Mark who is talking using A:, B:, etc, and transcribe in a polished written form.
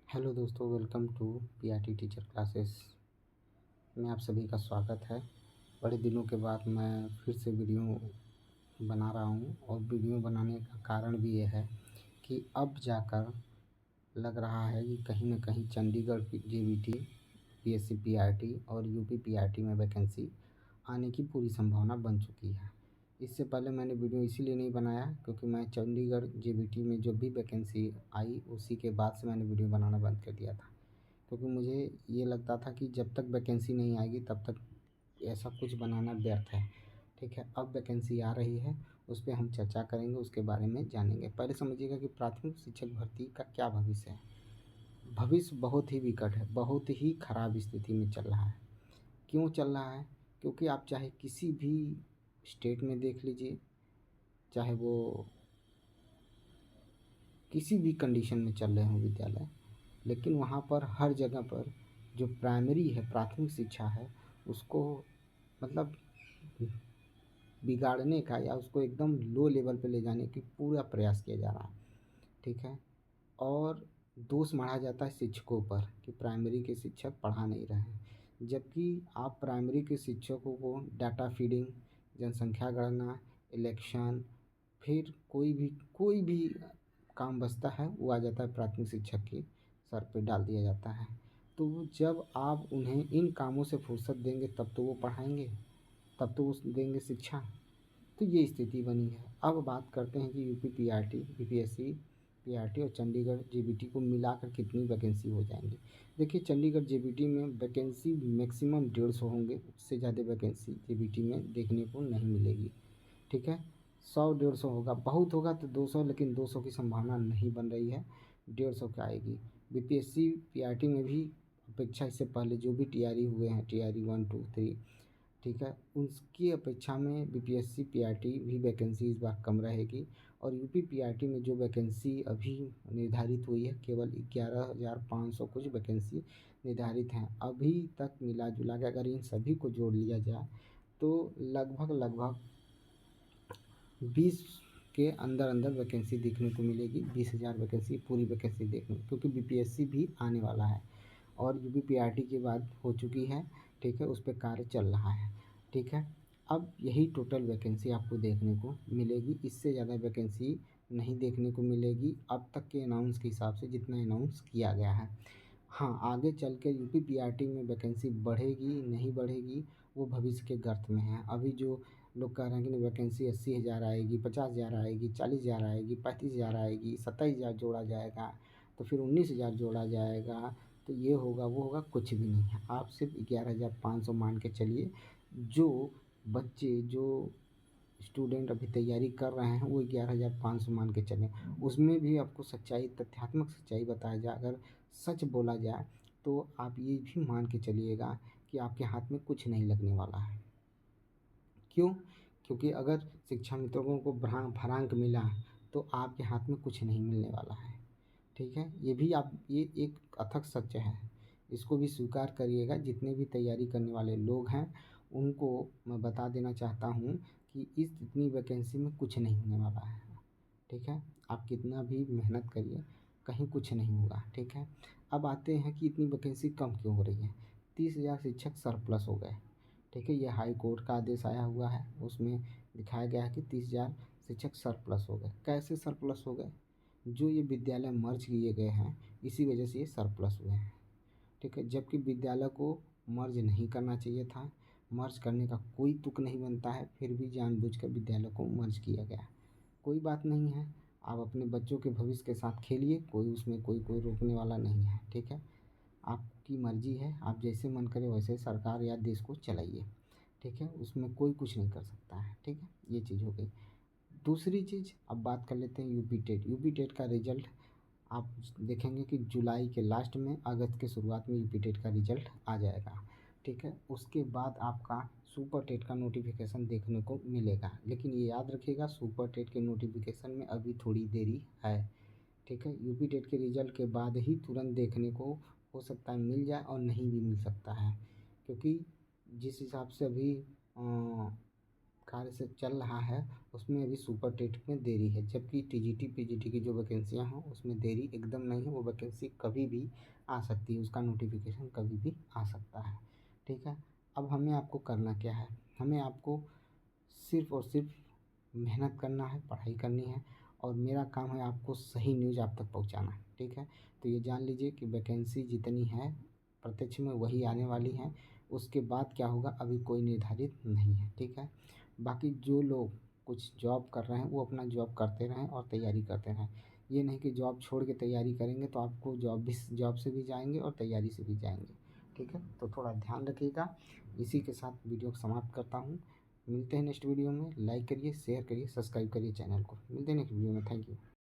A: Hello दोस्तों, welcome to PRT teacher classes में आप सभी का स्वागत है। बड़े दिनों के बाद मैं फिर से वीडियो बना रहा हूँ और वीडियो बनाने का कारण भी ये है कि अब जाकर लग रहा है कि कहीं न कहीं चंडीगढ़ जेबीटी, पीएससी पीआरटी और यूपी पीआरटी में वैकेंसी आने की पूरी संभावना बन चुकी है। इससे पहले मैंने वीडियो इसीलिए नहीं बनाया क्योंकि मैं चंडीगढ़ जेबीटी में जो भी वैकेंसी आई उसी के बाद से मैंने वीडियो बनाना बंद कर दिया था। क्योंकि मुझे ये लगता था कि जब तक वैकेंसी नहीं आएगी तब तक ऐसा कुछ बनाना व्यर्थ है। ठीक है, अब वैकेंसी आ रही है, उस पे हम चर्चा करेंगे, उसके बारे में जानेंगे। पहले समझिएगा कि प्राथमिक शिक्षक भर्ती का क्या भविष्य है। भविष्य बहुत ही विकट है, बहुत ही खराब स्थिति में चल रहा है। क्यों चल रहा है? क्योंकि आप चाहे किसी भी स्टेट में देख लीजिए, चाहे वो किसी भी कंडीशन में चल रहे हों विद्यालय, लेकिन वहाँ पर हर जगह पर जो प्राइमरी है, प्राथमिक शिक्षा है, उसको मतलब बिगाड़ने का या उसको एकदम लो लेवल पे ले जाने की पूरा प्रयास किया जा रहा है। ठीक है? और दोष मढ़ा जाता है शिक्षकों पर कि प्राइमरी के शिक्षक पढ़ा नहीं रहे हैं। जबकि आप प्राइमरी के शिक्षकों को डाटा फीडिंग, जनसंख्या गणना, इलेक्शन, फिर कोई भी काम बचता है वो आ जाता है प्राथमिक शिक्षक के सर पे डाल दिया जाता है। तो जब आप उन्हें इन कामों से फुर्सत देंगे तब तो वो पढ़ाएँगे, तब तो वो देंगे शिक्षा। तो ये स्थिति बनी है। अब बात करते हैं कि यूपी पीआरटी, यूपीएससी पीआरटी और चंडीगढ़ जेबीटी को मिलाकर कितनी वैकेंसी हो जाएंगी। देखिए, चंडीगढ़ जेबीटी में वैकेंसी मैक्सिमम 150 होंगे, उससे ज़्यादा वैकेंसी जेबीटी में देखने को नहीं मिलेगी। ठीक है, 100-150 होगा, बहुत होगा तो 200, लेकिन 200 की संभावना नहीं बन रही है, 150 की आएगी। बीपीएससी पीआरटी में भी अपेक्षा इससे पहले जो भी टीआरई हुए हैं, टीआरई 1, 2, 3, ठीक है, उसकी अपेक्षा में बीपीएससी पीआरटी भी वैकेंसी इस बार कम रहेगी। और यूपी पीआरटी में जो वैकेंसी अभी निर्धारित हुई है, केवल 11,500 कुछ वैकेंसी निर्धारित हैं। अभी तक मिला जुला के अगर इन सभी को जोड़ लिया जाए तो लगभग लगभग 20 के अंदर अंदर वैकेंसी देखने को मिलेगी। 20,000 वैकेंसी पूरी वैकेंसी देखने, क्योंकि बीपीएससी भी आने वाला है और यूपी पीआरटी की बात हो चुकी है। ठीक है, उस पर कार्य चल रहा है। ठीक है, अब यही टोटल वैकेंसी आपको देखने को मिलेगी, इससे ज़्यादा वैकेंसी नहीं देखने को मिलेगी अब तक के अनाउंस के हिसाब से, जितना अनाउंस किया गया है। हाँ, आगे चल के यूपी पीआरटी में वैकेंसी बढ़ेगी नहीं बढ़ेगी वो भविष्य के गर्त में है। अभी जो लोग कह रहे हैं कि वैकेंसी 80,000 आएगी, 50,000 आएगी, 40,000 आएगी, 35,000 आएगी, 27,000 जोड़ा जाएगा, तो फिर 19,000 जोड़ा जाएगा, तो ये होगा वो होगा, कुछ भी नहीं है। आप सिर्फ 11,500 मान के चलिए। जो बच्चे, जो स्टूडेंट अभी तैयारी कर रहे हैं वो 11,500 मान के चलें। उसमें भी आपको सच्चाई, तथ्यात्मक सच्चाई बताया जाए, अगर सच बोला जाए तो आप ये भी मान के चलिएगा कि आपके हाथ में कुछ नहीं लगने वाला है। क्यों? क्योंकि अगर शिक्षा मित्रों को भरांक मिला तो आपके हाथ में कुछ नहीं मिलने वाला है। ठीक है, ये भी आप, ये एक अथक सत्य है, इसको भी स्वीकार करिएगा। जितने भी तैयारी करने वाले लोग हैं उनको मैं बता देना चाहता हूँ कि इस इतनी वैकेंसी में कुछ नहीं होने वाला है। ठीक है, आप कितना भी मेहनत करिए, कहीं कुछ नहीं होगा। ठीक है, अब आते हैं कि इतनी वैकेंसी कम क्यों हो रही है। 30,000 शिक्षक सरप्लस हो गए। ठीक है, ये हाई कोर्ट का आदेश आया हुआ है, उसमें दिखाया गया है कि 30,000 शिक्षक सरप्लस हो गए। कैसे सरप्लस हो गए? जो ये विद्यालय मर्ज किए गए हैं इसी वजह से ये सरप्लस हुए हैं। ठीक है, जबकि विद्यालय को मर्ज नहीं करना चाहिए था, मर्ज करने का कोई तुक नहीं बनता है, फिर भी जानबूझकर विद्यालय को मर्ज किया गया। कोई बात नहीं है, आप अपने बच्चों के भविष्य के साथ खेलिए, कोई उसमें कोई रोकने वाला नहीं है। ठीक है, आपकी मर्जी है, आप जैसे मन करे वैसे सरकार या देश को चलाइए। ठीक है, उसमें कोई कुछ नहीं कर सकता है। ठीक है, ये चीज़ हो गई। दूसरी चीज़, अब बात कर लेते हैं यूपी टेट। यूपी टेट का रिजल्ट आप देखेंगे कि जुलाई के लास्ट में, अगस्त के शुरुआत में यूपी टेट का रिजल्ट आ जाएगा। ठीक है, उसके बाद आपका सुपर टेट का नोटिफिकेशन देखने को मिलेगा। लेकिन ये याद रखिएगा, सुपर टेट के नोटिफिकेशन में अभी थोड़ी देरी है। ठीक है, यूपी टेट के रिजल्ट के बाद ही तुरंत देखने को हो सकता है मिल जाए और नहीं भी मिल सकता है, क्योंकि जिस हिसाब से अभी कार्य से चल रहा है उसमें अभी सुपर टेट में देरी है, जबकि टीजीटी पीजीटी की जो वैकेंसियाँ हैं उसमें देरी एकदम नहीं है। वो वैकेंसी कभी भी आ सकती है, उसका नोटिफिकेशन कभी भी आ सकता है। ठीक है, अब हमें आपको करना क्या है, हमें आपको सिर्फ़ और सिर्फ मेहनत करना है, पढ़ाई करनी है, और मेरा काम है आपको सही न्यूज़ आप तक पहुंचाना। ठीक है, तो ये जान लीजिए कि वैकेंसी जितनी है प्रत्यक्ष में वही आने वाली हैं। उसके बाद क्या होगा अभी कोई निर्धारित नहीं है। ठीक है, बाकी जो लोग कुछ जॉब कर रहे हैं वो अपना जॉब करते रहें और तैयारी करते रहें। ये नहीं कि जॉब छोड़ के तैयारी करेंगे तो आपको जॉब से भी जाएंगे और तैयारी से भी जाएंगे। ठीक है, तो थोड़ा ध्यान रखिएगा। इसी के साथ वीडियो को समाप्त करता हूँ। मिलते हैं नेक्स्ट वीडियो में। लाइक करिए, शेयर करिए, सब्सक्राइब करिए चैनल को। मिलते हैं नेक्स्ट वीडियो में। Thank you.